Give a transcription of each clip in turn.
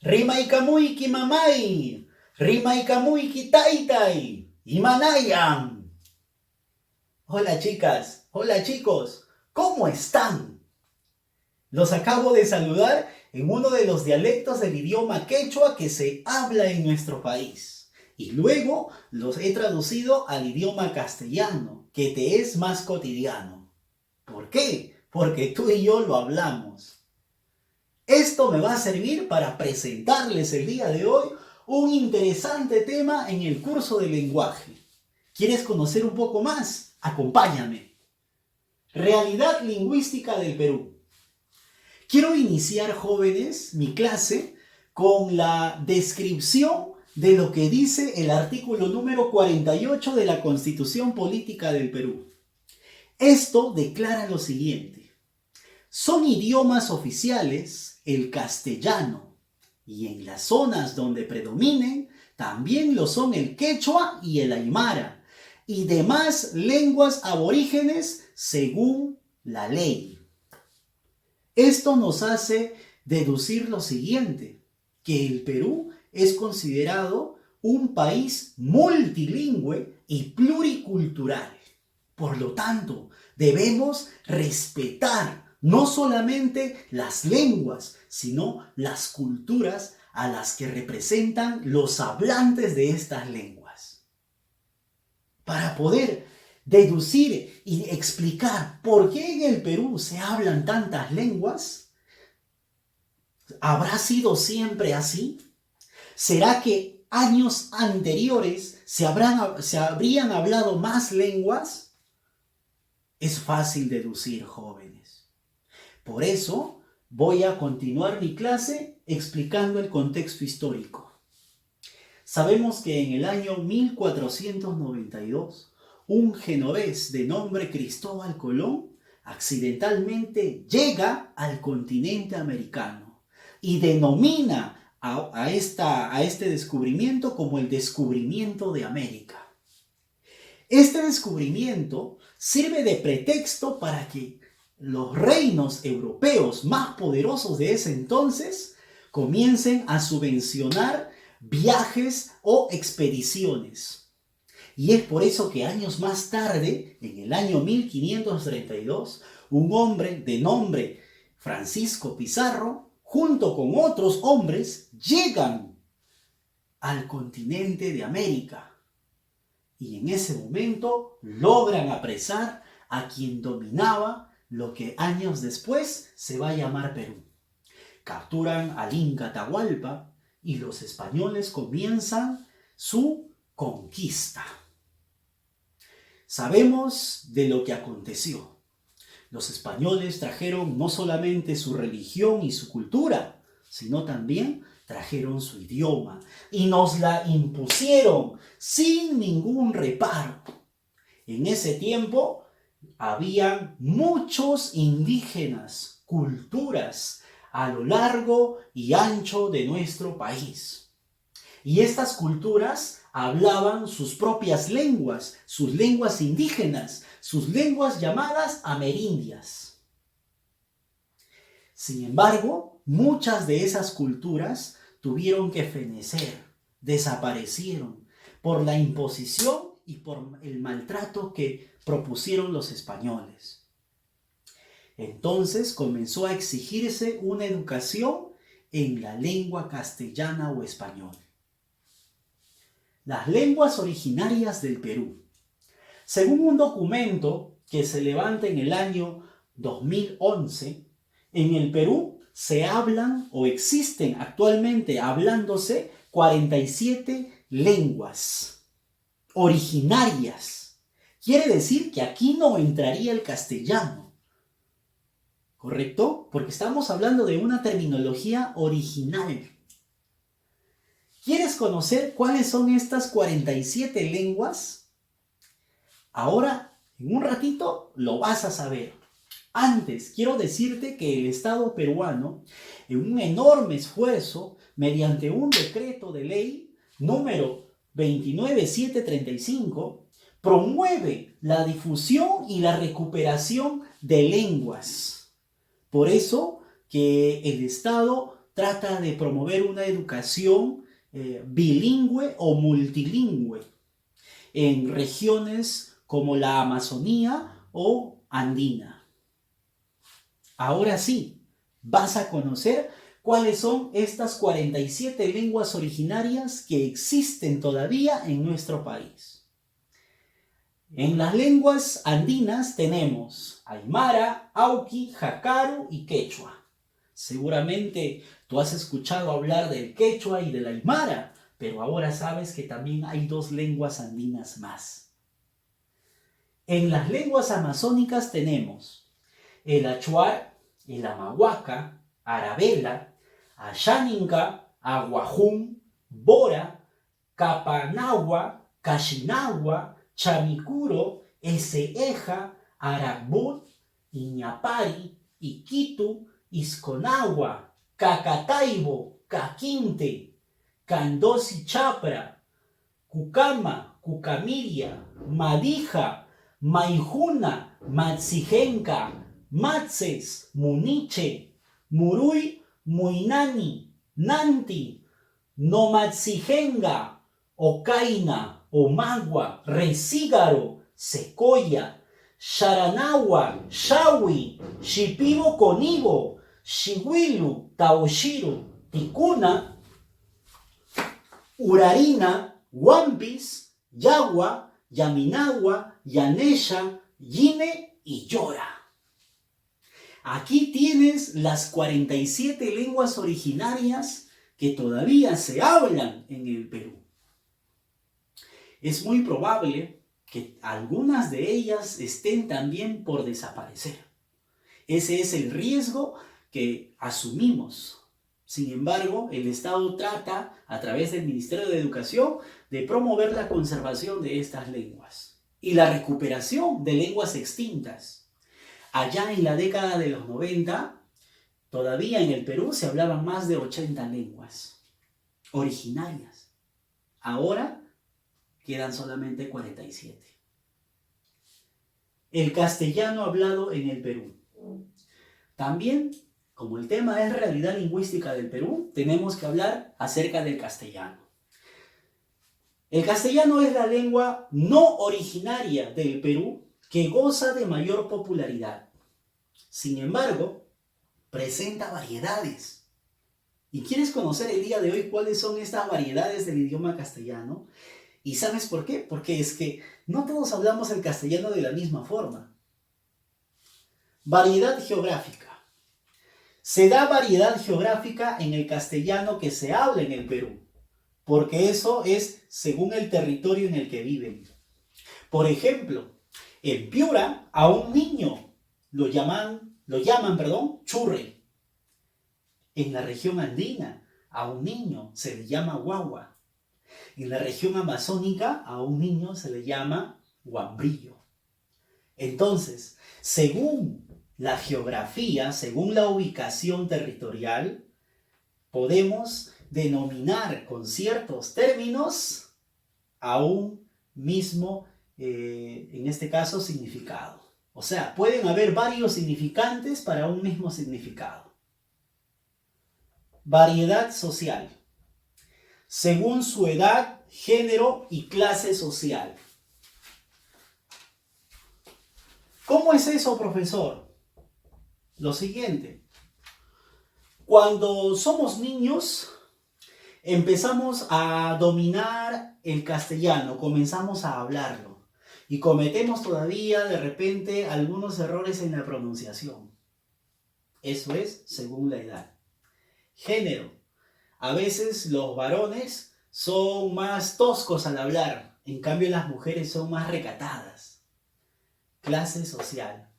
Rimaikamuiki mamay, Rimaikamuiki taitai, Imanayan. Hola chicas, hola chicos, ¿cómo están? Los acabo de saludar en uno de los dialectos del idioma quechua que se habla en nuestro país. Y luego los he traducido al idioma castellano, que te es más cotidiano. ¿Por qué? Porque tú y yo lo hablamos. Esto me va a servir para presentarles el día de hoy un interesante tema en el curso de lenguaje. ¿Quieres conocer un poco más? Acompáñame. Realidad lingüística del Perú. Quiero iniciar, jóvenes, mi clase con la descripción de lo que dice el artículo número 48 de la Constitución Política del Perú. Esto declara lo siguiente: son idiomas oficiales el castellano, y en las zonas donde predominen también lo son el quechua y el aymara, y demás lenguas aborígenes según la ley. Esto nos hace deducir lo siguiente: que el Perú es considerado un país multilingüe y pluricultural. Por lo tanto, debemos respetar no solamente las lenguas, sino las culturas a las que representan los hablantes de estas lenguas. Para poder deducir y explicar por qué en el Perú se hablan tantas lenguas, ¿habrá sido siempre así? ¿Será que años anteriores se habrían hablado más lenguas? Es fácil deducir, jóvenes. Por eso voy a continuar mi clase explicando el contexto histórico. Sabemos que en el año 1492, un genovés de nombre Cristóbal Colón accidentalmente llega al continente americano y denomina a este descubrimiento como el descubrimiento de América. Este descubrimiento sirve de pretexto para que los reinos europeos más poderosos de ese entonces comiencen a subvencionar viajes o expediciones. Y es por eso que años más tarde, en el año 1532, un hombre de nombre Francisco Pizarro, junto con otros hombres, llegan al continente de América. Y en ese momento logran apresar a quien dominaba lo que años después se va a llamar Perú. Capturan al Inca Atahualpa y los españoles comienzan su conquista. Sabemos de lo que aconteció. Los españoles trajeron no solamente su religión y su cultura, sino también trajeron su idioma y nos la impusieron sin ningún reparo. En ese tiempo había muchos indígenas, culturas a lo largo y ancho de nuestro país. Y estas culturas hablaban sus propias lenguas, sus lenguas indígenas, sus lenguas llamadas amerindias. Sin embargo, muchas de esas culturas tuvieron que fenecer, desaparecieron por la imposición y por el maltrato que propusieron los españoles. Entonces comenzó a exigirse una educación en la lengua castellana o español. Las lenguas originarias del Perú. Según un documento que se levanta en el año 2011, en el Perú se hablan o existen actualmente hablándose 47 lenguas originarias. Quiere decir que aquí no entraría el castellano, ¿correcto? Porque estamos hablando de una terminología original. ¿Quieres conocer cuáles son estas 47 lenguas? Ahora, en un ratito, lo vas a saber. Antes, quiero decirte que el Estado peruano, en un enorme esfuerzo, mediante un decreto de ley número 29735, promueve la difusión y la recuperación de lenguas. Por eso que el Estado trata de promover una educación bilingüe o multilingüe en regiones como la Amazonía o Andina. Ahora sí, vas a conocer cuáles son estas 47 lenguas originarias que existen todavía en nuestro país. En las lenguas andinas tenemos Aymara, Auqui, Jacaro y Quechua. Seguramente tú has escuchado hablar del Quechua y del Aymara, pero ahora sabes que también hay 2 lenguas andinas más. En las lenguas amazónicas tenemos el Achuar, el Amahuaca, Arabela, Ayaninka, Aguajún, Bora, Capanagua, Cachinagua, Chamicuro, Eseeja, Arabut, Iñapari, Iquitu, Isconagua, Cacataibo, Caquinte, Candosi Chapra, Cucama, Cucamiria, Madija, Maijuna, Matsijenca, Matses, Muniche, Murui, Muinani, Nanti, Nomatsijenga, Ocaina, Omagua, Resígaro, Secoya, Sharanagua, Shawi, Shipibo Conibo, Shiwilu, Taoshiru, Ticuna, Urarina, Wampis, Yagua, Yaminagua, Yanesha, Yine y Yora. Aquí tienes las 47 lenguas originarias que todavía se hablan en el Perú. Es muy probable que algunas de ellas estén también por desaparecer. Ese es el riesgo que asumimos. Sin embargo, el Estado trata, a través del Ministerio de Educación, de promover la conservación de estas lenguas y la recuperación de lenguas extintas. Allá en la década de los 90, todavía en el Perú se hablaban más de 80 lenguas originarias. Ahora quedan solamente 47. El castellano hablado en el Perú. También, como el tema es realidad lingüística del Perú, tenemos que hablar acerca del castellano. El castellano es la lengua no originaria del Perú que goza de mayor popularidad. Sin embargo, presenta variedades. ¿Y quieres conocer el día de hoy cuáles son estas variedades del idioma castellano? ¿Y sabes por qué? Porque es que no todos hablamos el castellano de la misma forma. Variedad geográfica. Se da variedad geográfica en el castellano que se habla en el Perú, porque eso es según el territorio en el que viven. Por ejemplo, en Piura a un niño lo llaman churre. En la región andina a un niño se le llama guagua. En la región amazónica a un niño se le llama guambrillo. Entonces, según la geografía, según la ubicación territorial, podemos denominar con ciertos términos a un mismo, en este caso, significado. O sea, pueden haber varios significantes para un mismo significado. Variedad social. Según su edad, género y clase social. ¿Cómo es eso, profesor? Lo siguiente. Cuando somos niños, empezamos a dominar el castellano, comenzamos a hablarlo y cometemos todavía de repente algunos errores en la pronunciación. Eso es según la edad. Género. A veces los varones son más toscos al hablar, en cambio las mujeres son más recatadas. Clase social.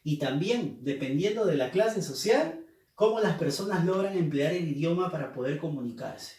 Y también, dependiendo de la clase social, cómo las personas logran emplear el idioma para poder comunicarse.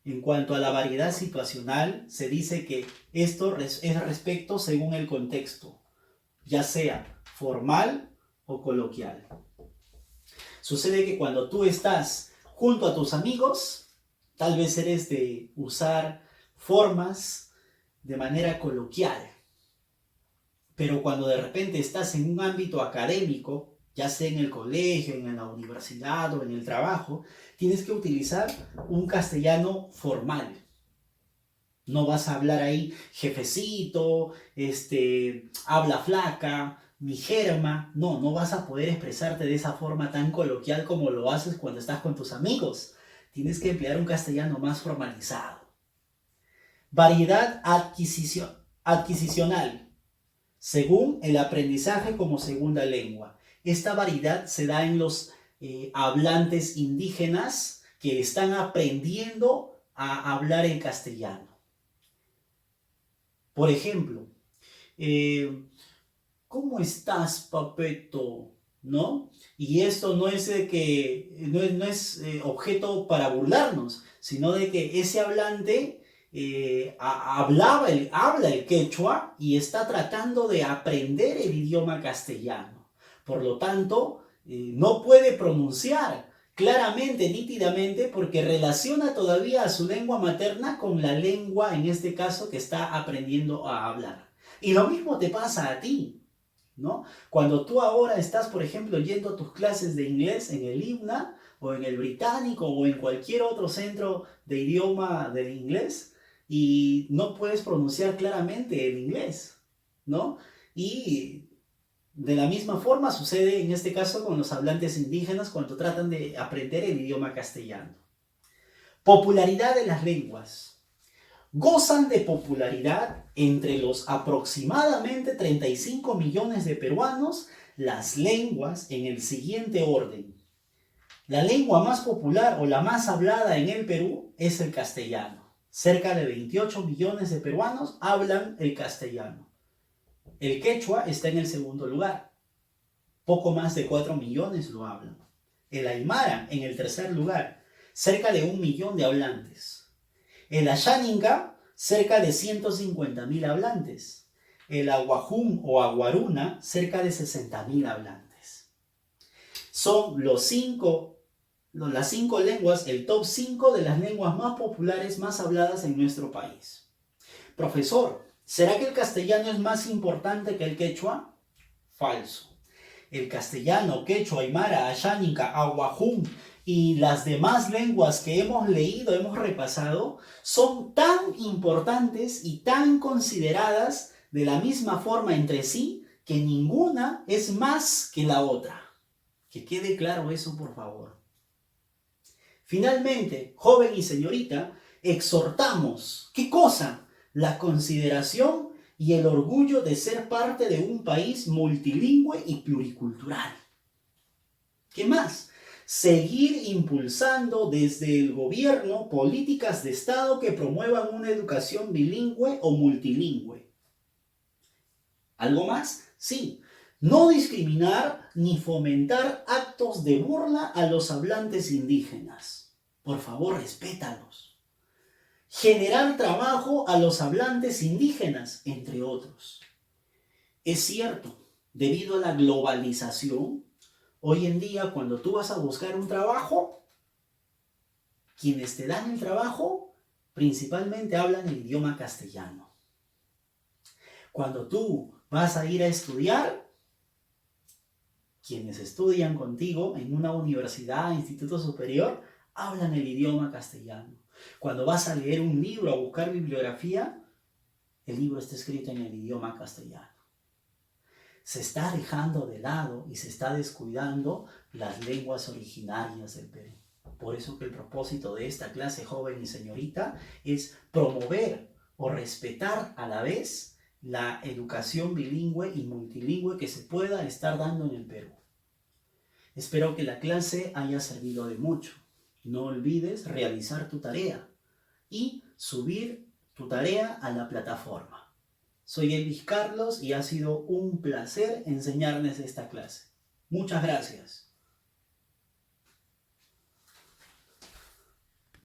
En cuanto a la variedad situacional, se dice que esto es respecto según el contexto, ya sea formal o coloquial. Sucede que cuando tú estás junto a tus amigos, tal vez eres de usar formas de manera coloquial. Pero cuando de repente estás en un ámbito académico, ya sea en el colegio, en la universidad o en el trabajo, tienes que utilizar un castellano formal. No vas a hablar ahí jefecito, habla flaca, mi germa. No, no vas a poder expresarte de esa forma tan coloquial como lo haces cuando estás con tus amigos. Tienes que emplear un castellano más formalizado. Variedad adquisicional, según el aprendizaje como segunda lengua. Esta variedad se da en los hablantes indígenas que están aprendiendo a hablar el castellano. Por ejemplo, ¿cómo estás, papeto? ¿No? Y esto no es objeto para burlarnos, sino de que ese hablante habla el quechua y está tratando de aprender el idioma castellano. Por lo tanto, no puede pronunciar claramente, nítidamente, porque relaciona todavía a su lengua materna con la lengua, en este caso, que está aprendiendo a hablar. Y lo mismo te pasa a ti, ¿no? Cuando tú ahora estás, por ejemplo, yendo a tus clases de inglés en el IBNA, o en el británico, o en cualquier otro centro de idioma del inglés, y no puedes pronunciar claramente el inglés, ¿no? Y de la misma forma sucede en este caso con los hablantes indígenas cuando tratan de aprender el idioma castellano. Popularidad de las lenguas. Gozan de popularidad entre los aproximadamente 35 millones de peruanos las lenguas en el siguiente orden. La lengua más popular o la más hablada en el Perú es el castellano. Cerca de 28 millones de peruanos hablan el castellano. El quechua está en el segundo lugar. Poco más de 4 millones lo hablan. El aymara en el tercer lugar. Cerca de 1 millón de hablantes. El ayáninga, cerca de 150.000 hablantes. El aguajún o aguaruna, cerca de 60.000 hablantes. Son las 5 lenguas, el top 5 de las lenguas más populares, más habladas en nuestro país. Profesor, ¿será que el castellano es más importante que el quechua? Falso. El castellano, quechua, aymara, ayánica, aguajún y las demás lenguas que hemos leído, hemos repasado, son tan importantes y tan consideradas de la misma forma entre sí que ninguna es más que la otra. Que quede claro eso, por favor. Finalmente, joven y señorita, exhortamos, ¿qué cosa? La consideración y el orgullo de ser parte de un país multilingüe y pluricultural. ¿Qué más? Seguir impulsando desde el gobierno políticas de Estado que promuevan una educación bilingüe o multilingüe. ¿Algo más? Sí. No discriminar ni fomentar actos de burla a los hablantes indígenas. Por favor, respétalos. Generar trabajo a los hablantes indígenas, entre otros. Es cierto, debido a la globalización, hoy en día cuando tú vas a buscar un trabajo, quienes te dan el trabajo principalmente hablan el idioma castellano. Cuando tú vas a ir a estudiar, quienes estudian contigo en una universidad, instituto superior, hablan el idioma castellano. Cuando vas a leer un libro, a buscar bibliografía, el libro está escrito en el idioma castellano. Se está dejando de lado y se está descuidando las lenguas originarias del Perú. Por eso que el propósito de esta clase, joven y señorita, es promover o respetar a la vez la educación bilingüe y multilingüe que se pueda estar dando en el Perú. Espero que la clase haya servido de mucho. No olvides realizar tu tarea y subir tu tarea a la plataforma. Soy Elvis Carlos y ha sido un placer enseñarles esta clase. Muchas gracias.